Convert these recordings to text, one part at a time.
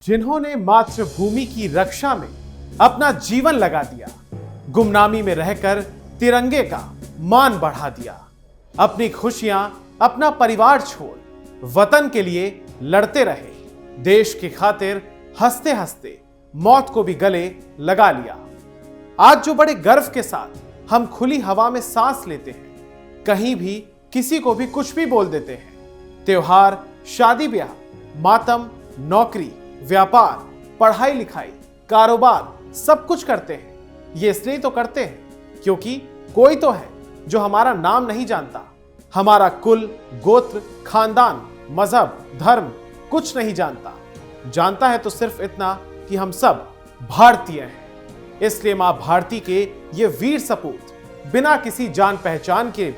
जिन्होंने मातृभूमि की रक्षा में अपना जीवन लगा दिया, गुमनामी में रहकर तिरंगे का मान बढ़ा दिया, अपनी खुशियां अपना परिवार छोड़ वतन के लिए लड़ते रहे, देश की खातिर हंसते हंसते मौत को भी गले लगा लिया। आज जो बड़े गर्व के साथ हम खुली हवा में सांस लेते हैं, कहीं भी किसी को भी कुछ भी बोल देते हैं, त्योहार, शादी ब्याह, मातम, नौकरी, व्यापार, पढ़ाई लिखाई, कारोबार सब कुछ करते हैं। ये इसलिए तो करते हैं क्योंकि कोई तो है जो हमारा नाम नहीं जानता, हमारा कुल, गोत्र, खानदान, मजहब, धर्म कुछ नहीं जानता। जानता है तो सिर्फ इतना कि हम सब भारतीय हैं। इसलिए मां भारती के ये वीर सपूत बिना किसी जान पहचान के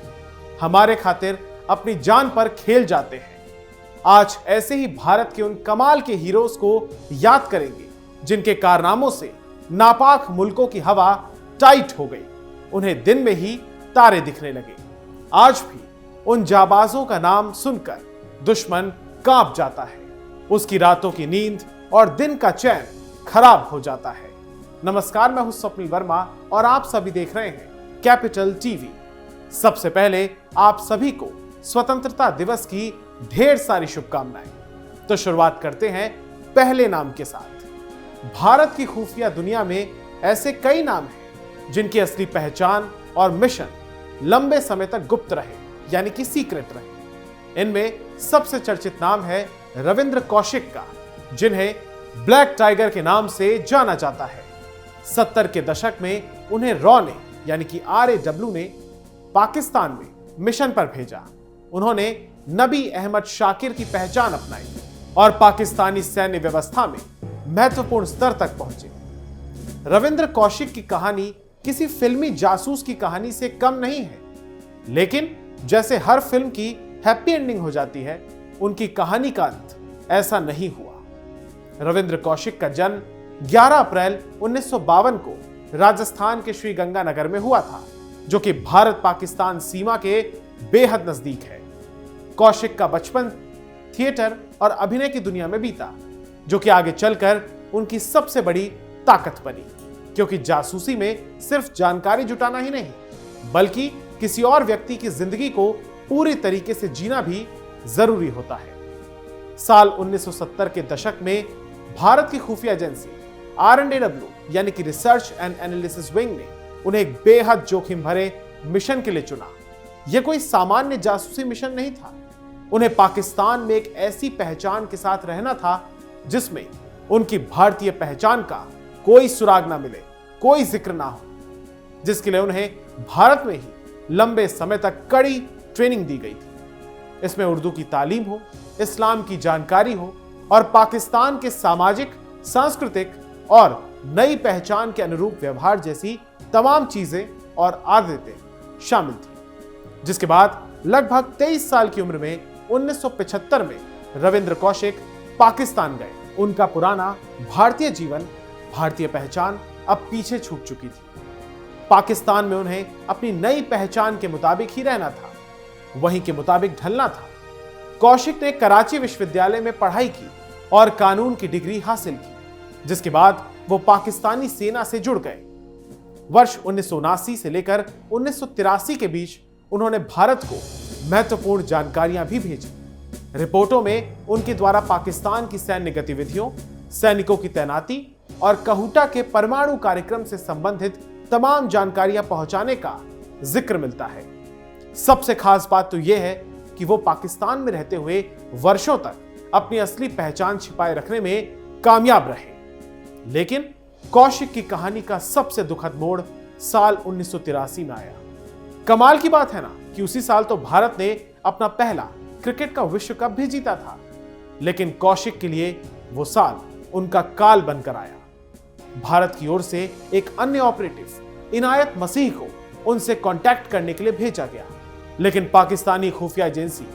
हमारे खातिर अपनी जान पर खेल जाते हैं। आज ऐसे ही भारत के उन कमाल के हीरोज को याद करेंगे जिनके कारनामों से नापाक मुल्कों की हवा टाइट हो गई, उन्हें दिन में ही तारे दिखने लगे। आज भी उन जाबाजों का नाम सुनकर दुश्मन कांप जाता है, उसकी रातों की नींद और दिन का चैन खराब हो जाता है। नमस्कार, मैं हूं स्वप्निल वर्मा और आप सभी देख रहे हैं कैपिटल टीवी। सबसे पहले आप सभी को स्वतंत्रता दिवस की ढेर सारी शुभकामनाएं। तो शुरुआत करते हैं पहले नाम के साथ। भारत की खुफिया दुनिया में ऐसे कई नाम हैं जिनकी असली पहचान और मिशन लंबे समय तक गुप्त रहे, यानी कि सीक्रेट रहे। इनमें सबसे चर्चित नाम है रविंद्र कौशिक का, जिन्हें ब्लैक टाइगर के नाम से जाना जाता है। 70 के दशक में उन्हें रॉ ने, यानी कि RAW ने पाकिस्तान में मिशन पर भेजा। उन्होंने नबी अहमद शाकिर की पहचान अपनाई और पाकिस्तानी सैन्य व्यवस्था में महत्वपूर्ण स्तर तक पहुंचे। रविंद्र कौशिक की कहानी किसी फिल्मी जासूस की कहानी से कम नहीं है, लेकिन जैसे हर फिल्म की हैप्पी एंडिंग हो जाती है, उनकी कहानी का अंत ऐसा नहीं हुआ। रविंद्र कौशिक का जन्म 11 अप्रैल 1952 को राजस्थान के श्रीगंगानगर में हुआ था, जो कि भारत पाकिस्तान सीमा के बेहद नजदीक है। कौशिक का बचपन थिएटर और अभिनय की दुनिया में बीता, जो कि आगे चलकर उनकी सबसे बड़ी ताकत बनी, क्योंकि जासूसी में सिर्फ जानकारी जुटाना ही नहीं, बल्कि किसी और व्यक्ति की जिंदगी को पूरी तरीके से जीना भी जरूरी होता है। साल 1970 के दशक में भारत की खुफिया एजेंसी RAW, यानी कि रिसर्च एंड एनालिसिस विंग, ने उन्हें एक बेहद जोखिम भरे मिशन के लिए चुना। यह कोई सामान्य जासूसी मिशन नहीं था। उन्हें पाकिस्तान में एक ऐसी पहचान के साथ रहना था जिसमें उनकी भारतीय पहचान का कोई सुराग ना मिले, कोई जिक्र ना हो, जिसके लिए उन्हें भारत में ही लंबे समय तक कड़ी ट्रेनिंग दी गई थी। इसमें उर्दू की तालीम हो, इस्लाम की जानकारी हो और पाकिस्तान के सामाजिक, सांस्कृतिक और नई पहचान के अनुरूप व्यवहार जैसी तमाम चीजें और आदतें शामिल थी। जिसके बाद लगभग 23 साल की उम्र में 1975 में रविंद्र कौशिक पाकिस्तान गए। उनका पुराना भारतीय जीवन, भारतीय पहचान अब पीछे छूट चुकी थी। पाकिस्तान में उन्हें अपनी नई पहचान के मुताबिक ही रहना था, वहीं के मुताबिक ढलना था। कौशिक ने कराची विश्वविद्यालय में पढ़ाई की और कानून की डिग्री हासिल की, जिसके बाद वो पाकिस्तानी सेना से जुड़ गए। वर्ष 1979 से लेकर 1983 के बीच उन्होंने भारत को महत्वपूर्ण जानकारियां भी भेजी। रिपोर्टों में उनके द्वारा पाकिस्तान की सैन्य गतिविधियों, सैनिकों की तैनाती और कहूटा के परमाणु कार्यक्रम से संबंधित तमाम जानकारियां पहुंचाने का जिक्र मिलता है। सबसे खास बात तो यह है कि वो पाकिस्तान में रहते हुए वर्षों तक अपनी असली पहचान छिपाए रखने में कामयाब रहे। लेकिन कौशिक की कहानी का सबसे दुखद मोड़ साल 1983 में आया। कमाल की बात है ना कि उसी साल तो भारत ने अपना पहला क्रिकेट का विश्व कप भी जीता था, लेकिन कौशिक के लिए वो साल उनका काल बनकर आया। भारत की ओर से एक अन्य ऑपरेटिव इनायत मसीह को उनसे कांटेक्ट करने के लिए भेजा गया, लेकिन पाकिस्तानी खुफिया एजेंसी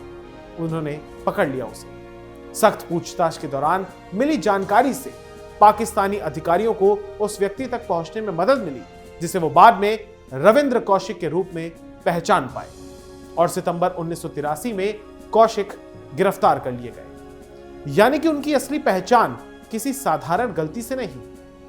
उन्होंने पकड़ लिया उसे। सख्त पूछताछ के दौरान मिली जानकारी से पाकिस्तानी अधिकारियों को उस व्यक्ति तक पहुंचने में मदद मिली, जिसे वो बाद में रविंद्र कौशिक के रूप में पहचान पाए और सितंबर 1983 में कौशिक गिरफ्तार कर लिए गए। यानी कि उनकी असली पहचान किसी साधारण गलती से नहीं,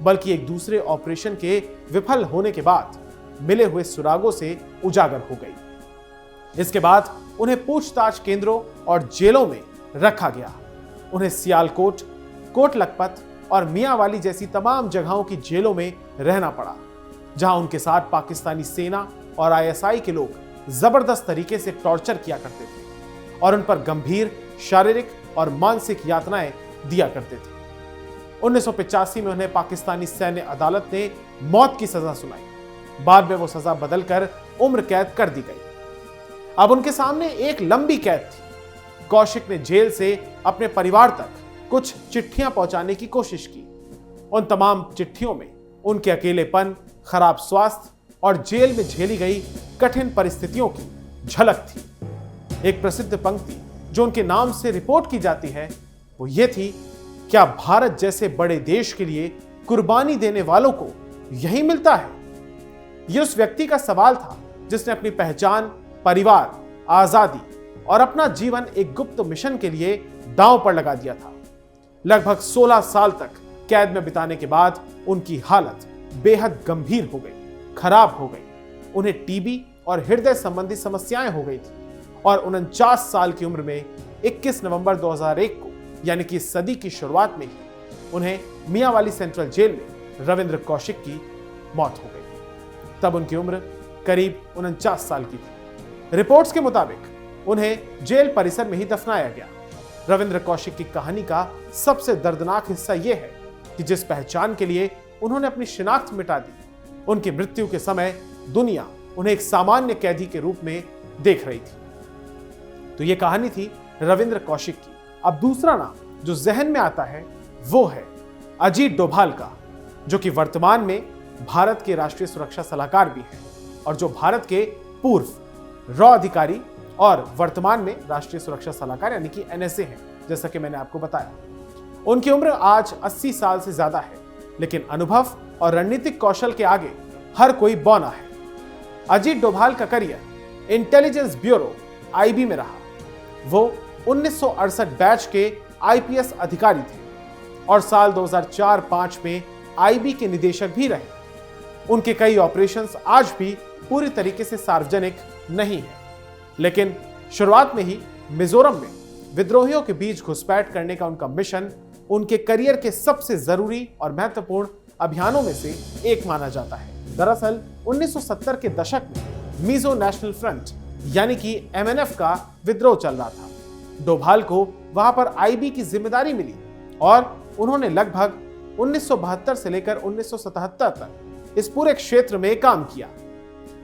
बल्कि एक दूसरे ऑपरेशन के विफल होने के बाद मिले हुए सुरागों से उजागर हो गई। इसके बाद उन्हें पूछताछ केंद्रों और जेलों में रखा गया। उन्हें सियालकोट, कोट लखपत और मियांवाली जैसी तमाम जगहों की जेलों में रहना पड़ा, जहां उनके साथ पाकिस्तानी सेना और आईएसआई के लोग जबरदस्त तरीके से टॉर्चर किया करते थे और उन पर गंभीर शारीरिक और मानसिक यातनाएं दिया करते थे। 1985 में उन्हें पाकिस्तानी सैन्य अदालत ने मौत की सजा सुनाई। बाद में वो सजा बदलकर उम्र कैद कर दी गई। अब उनके सामने एक लंबी कैद थी। कौशिक ने जेल से अपने परिवार तक कुछ चिट्ठियां पहुंचाने की कोशिश की। उन तमाम चिट्ठियों में उनके अकेलेपन, खराब स्वास्थ्य और जेल में झेली गई कठिन परिस्थितियों की झलक थी। एक प्रसिद्ध पंक्ति जो उनके नाम से रिपोर्ट की जाती है वो ये थी, क्या भारत जैसे बड़े देश के लिए कुर्बानी देने वालों को यही मिलता है? यह उस व्यक्ति का सवाल था जिसने अपनी पहचान, परिवार, आजादी और अपना जीवन एक गुप्त मिशन के लिए दांव पर लगा दिया था। लगभग 16 साल तक कैद में बिताने के बाद उनकी हालत बेहद गंभीर हो गई, खराब हो गई। उन्हें टीबी और हृदय संबंधी समस्याएं हो गई थी और 49 साल की उम्र में 21 नवंबर 2001 को, यानी कि इस सदी की शुरुआत में ही उन्हें मियांवाली सेंट्रल जेल में रविंद्र कौशिक की मौत हो गई। तब उनकी उम्र करीब 49 साल की थी। रिपोर्ट्स के मुताबिक उन्हें जेल परिसर में ही दफनाया गया। रविंद्र कौशिक की कहानी का सबसे दर्दनाक हिस्सा यह है कि जिस पहचान के लिए उन्होंने अपनी शिनाख्त मिटा दी, उनकी मृत्यु के समय दुनिया उन्हें एक सामान्य कैदी के रूप में देख रही थी। तो यह कहानी थी रविंद्र कौशिक की। अब दूसरा नाम जो जहन में आता है वो है अजीत डोभाल का, जो कि वर्तमान में भारत के राष्ट्रीय सुरक्षा सलाहकार भी हैं और जो भारत के पूर्व रॉ अधिकारी और वर्तमान में राष्ट्रीय सुरक्षा सलाहकार यानी कि एनएसए हैं, जैसा कि मैंने आपको बताया। उनकी उम्र आज 80 साल से ज्यादा है, लेकिन अनुभव और रणनीतिक कौशल के आगे हर कोई बौना है। अजीत डोभाल का करियर इंटेलिजेंस ब्यूरो आईबी में रहा। वो 1968 बैच के आईपीएस अधिकारी थे और साल 2004-05 में आईबी के निदेशक भी रहे। उनके कई ऑपरेशंस आज भी पूरी तरीके से सार्वजनिक नहीं है, लेकिन शुरुआत में ही मिजोरम में विद्रोहियों के बीच घुसपैठ करने का उनका मिशन उनके करियर के सबसे जरूरी और महत्वपूर्ण अभियानों में से एक माना जाता है। दरअसल 1970 के दशक में मिजो नेशनल फ्रंट यानी कि एमएनएफ का विद्रोह चल रहा था। डोभाल को वहां पर आईबी की जिम्मेदारी मिली और उन्होंने लगभग 1972 से लेकर 1977 तक इस पूरे क्षेत्र में काम किया।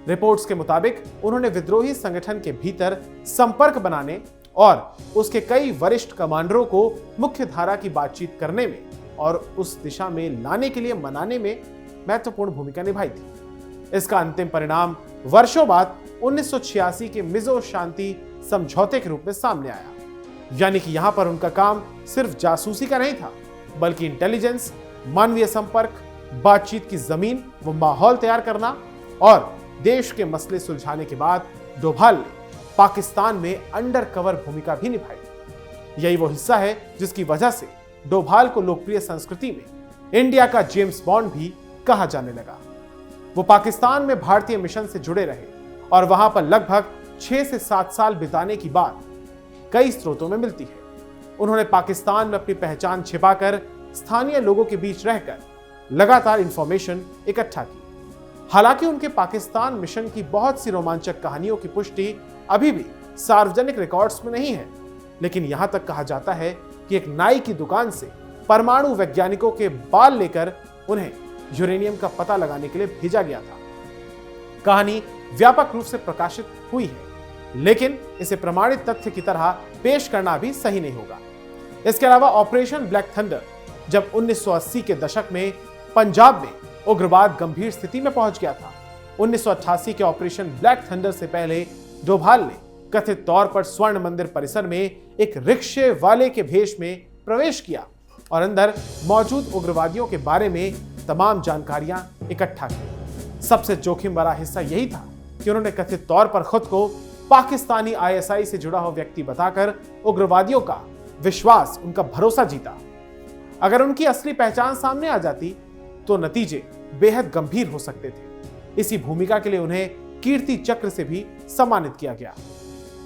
रिपोर्ट्स के मुताबिक उन्होंने विद्रोही संगठन के भीतर संपर्क बनाने और उसके कई वरिष्ठ कमांडरों को मुख्य धारा की बातचीत करने में और उस दिशा में लाने के लिए मनाने में महत्वपूर्ण भूमिका निभाई थी। इसका अंतिम परिणाम वर्षों बाद 1986 के मिजो शांति समझौते के रूप में सामने आया। यानी कि यहां पर उनका काम सिर्फ जासूसी का नहीं था, बल्कि इंटेलिजेंस, मानवीय संपर्क, बातचीत की जमीन व माहौल तैयार करना और देश के मसले सुलझाने के बाद डोभाल ने पाकिस्तान में अंडर कवर भूमिका भी निभाई। यही वो हिस्सा है जिसकी वजह से डोभाल को लोकप्रिय संस्कृति में इंडिया का जेम्स बॉन्ड भी कहा जाने लगा। वो पाकिस्तान में भारतीय मिशन से जुड़े रहे और वहां पर लगभग 6 से 7 साल बिताने की बात कई स्रोतों में मिलती है। उन्होंने पाकिस्तान में अपनी पहचान छिपाकर स्थानीय लोगों के बीच रहकर लगातार इंफॉर्मेशन इकट्ठा की। हालांकि उनके पाकिस्तान मिशन की बहुत सी रोमांचक कहानियों की पुष्टि अभी भी सार्वजनिक रिकॉर्ड्स में नहीं है, लेकिन यहां तक कहा जाता है कि एक नाई की दुकान से परमाणु वैज्ञानिकों के बाल लेकर उन्हें यूरेनियम का पता लगाने के लिए भेजा गया था। कहानी व्यापक रूप से प्रकाशित हुई है, लेकिन इसे प्रमाणित तथ्य की तरह पेश करना भी सही नहीं होगा। इसके अलावा ऑपरेशन ब्लैक थंडर, जब 1980 के दशक में पंजाब में उग्रवाद गंभीर स्थिति में पहुंच गया था, 1988 के ऑपरेशन ब्लैक थंडर से पहले डोभाल ने कथित तौर पर स्वर्ण मंदिर परिसर में एक रिक्शे वाले के भेष में प्रवेश किया और अंदर मौजूद उग्रवादियों के बारे में तमाम जानकारियां इकट्ठा की। सबसे जोखिम भरा हिस्सा यही था कि उन्होंने कथित तौर पर खुद को पाकिस्तानी आईएसआई से जुड़ा हुआ व्यक्ति बताकर उग्रवादियों का विश्वास, उनका भरोसा जीता। अगर उनकी असली पहचान सामने आ जाती तो नतीजे बेहद गंभीर हो सकते थे। इसी भूमिका के लिए उन्हें कीर्ति चक्र से भी सम्मानित किया गया।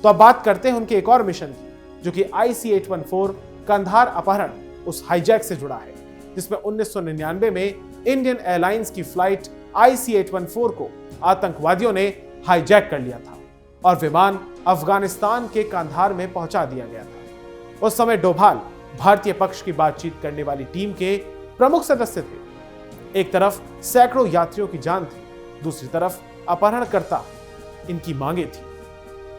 तो अब बात करते हैं उनके एक और मिशन की, जो कि IC-814 कंधार अपहरण उस हाईजैक से जुड़ा है, जिसमें 1999 में इंडियन एयरलाइंस की फ्लाइट IC-814 को आतंकवादियों ने हाईजैक कर लिया था और विमान अफगानिस्तान के कंधार में पहुंचा दिया गया था। उस समय डोभाल भारतीय पक्ष की बातचीत करने वाली टीम के प्रमुख सदस्य थे। एक तरफ सैकड़ों यात्रियों की जान थी, दूसरी तरफ अपहरणकर्ता इनकी मांगे थी।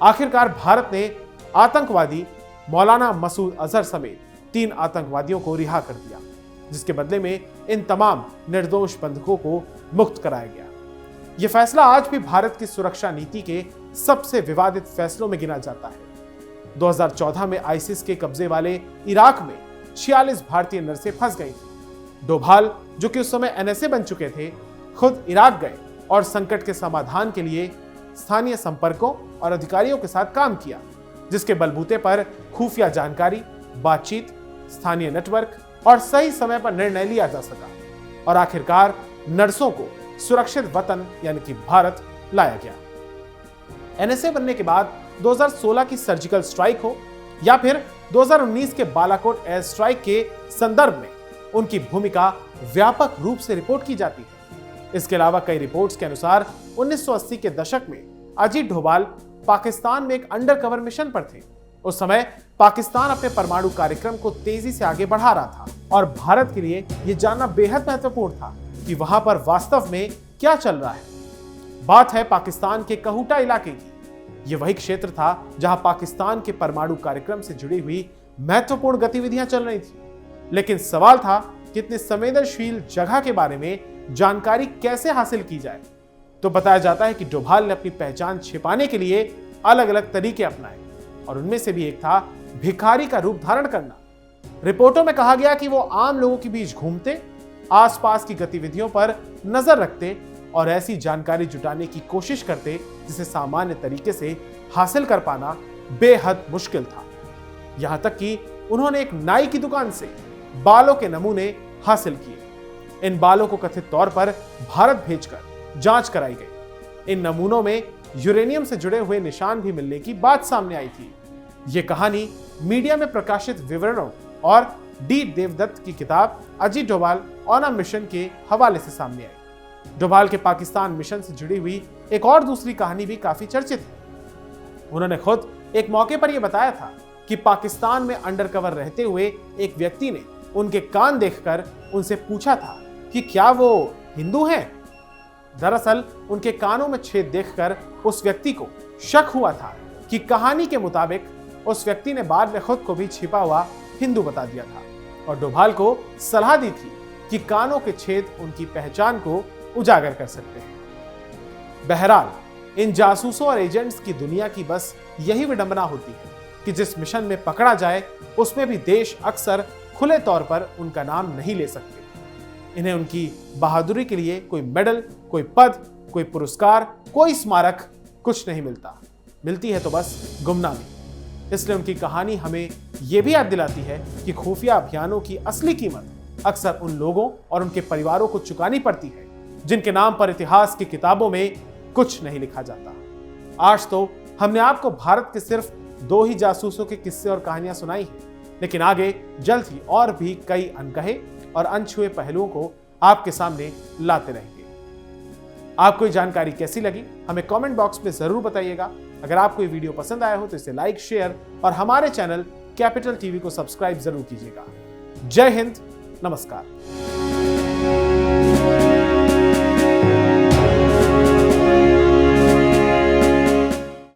आखिरकार भारत ने आतंकवादी मौलाना मसूद अजहर समेत 3 आतंकवादियों को रिहा कर दिया, जिसके बदले में इन तमाम निर्दोष बंधकों को मुक्त कराया गया। यह फैसला आज भी भारत की सुरक्षा नीति के सबसे विवादित फैसलों में गिना जाता है। 2014 में आईसिस के कब्जे वाले इराक में 46 भारतीय नर्सें फंस गई थी। डोभाल, जो कि उस समय NSA बन चुके थे, खुद इराक गए और संकट के समाधान के लिए स्थानीय संपर्कों और अधिकारियों के साथ काम किया, जिसके बलबूते पर खुफिया जानकारी, बातचीत, स्थानीय नेटवर्क और सही समय पर निर्णय लिया जा सका और आखिरकार नर्सों को सुरक्षित वतन यानी कि भारत लाया गया। NSA बनने के बाद 2016 की सर्जिकल स्ट्राइक हो या फिर 2019 के बालाकोट एयर स्ट्राइक के संदर्भ में उनकी भूमिका व्यापक रूप से रिपोर्ट की जाती है। इसके अलावा कई रिपोर्ट्स के अनुसार 1980 के दशक में अजीत डोभाल पाकिस्तान में एक अंडरकवर मिशन पर थे। उस समय पाकिस्तान अपने परमाणु कार्यक्रम को तेजी से आगे बढ़ा रहा था और भारत के लिए यह जानना बेहद महत्वपूर्ण था कि वहां पर वास्तव में क्या चल रहा है। बात है पाकिस्तान के कहूटा इलाके की। यह वही क्षेत्र था जहां पाकिस्तान के परमाणु कार्यक्रम से जुड़ी हुई महत्वपूर्ण गतिविधियां चल रही थी। लेकिन सवाल था कि इतने संवेदनशील जगह के बारे में जानकारी कैसे हासिल की जाए। तो बताया जाता है कि डोभाल ने अपनी पहचान छिपाने के लिए अलग अलग तरीके अपनाए और उनमें से भी एक था भिखारी का रूप धारण करना। रिपोर्टों में कहा गया कि वो आम लोगों के बीच घूमते, आसपास की गतिविधियों पर नजर रखते और ऐसी जानकारी जुटाने की कोशिश करते जिसे सामान्य तरीके से हासिल कर पाना बेहद मुश्किल था। यहां तक कि उन्होंने एक नाई की दुकान से बालों के नमूने हासिल किए। इन बालों को कथित तौर पर भारत भेजकर जांच कराई गई। इन नमूनों में यूरेनियम से जुड़े हुए निशान भी मिलने की बात सामने आई थी। यह कहानी मीडिया में प्रकाशित विवरणों और डी देवदत्त की किताब Ajit Doval on a mission के हवाले से सामने आई। डोभाल के पाकिस्तान मिशन से जुड़ी हुई एक और दूसरी कहानी भी काफी चर्चित है। उन्होंने खुद एक मौके पर यह बताया था कि पाकिस्तान में अंडरकवर रहते हुए एक व्यक्ति ने उनके कान देखकर उनसे पूछा था कि क्या वो हिंदू हैं। दरअसल उनके कानों में छेद देखकर उस व्यक्ति को शक हुआ था कि कहानी के मुताबिक उस व्यक्ति ने बाद में खुद को भी छिपा हुआ हिंदू बता दिया था और डोभाल को सलाह दी थी कि कानों के छेद उनकी पहचान को उजागर कर सकते हैं। बहरहाल इन जासूसों और एजेंट्स की दुनिया की बस यही विडंबना होती है कि जिस मिशन में पकड़ा जाए उसमें भी देश अक्सर खुले तौर पर उनका नाम नहीं ले सकते। इन्हें उनकी बहादुरी के लिए कोई मेडल, कोई पद, कोई पुरस्कार, कोई स्मारक कुछ नहीं मिलता। मिलती है तो बस गुमनामी। इसलिए उनकी कहानी हमें यह भी याद दिलाती है कि खुफिया अभियानों की असली कीमत अक्सर उन लोगों और उनके परिवारों को चुकानी पड़ती है जिनके नाम पर इतिहास की किताबों में कुछ नहीं लिखा जाता। आज तो हमने आपको भारत के सिर्फ 2 ही जासूसों के किस्से और कहानियां सुनाई हैं, लेकिन आगे जल्द ही और भी कई अनकहे और अनछुए पहलुओं को आपके सामने लाते रहेंगे। आपको ये जानकारी कैसी लगी हमें कमेंट बॉक्स में जरूर बताइएगा। अगर आपको ये वीडियो पसंद आया हो तो इसे लाइक, शेयर और हमारे चैनल कैपिटल टीवी को सब्सक्राइब जरूर कीजिएगा। जय हिंद, नमस्कार।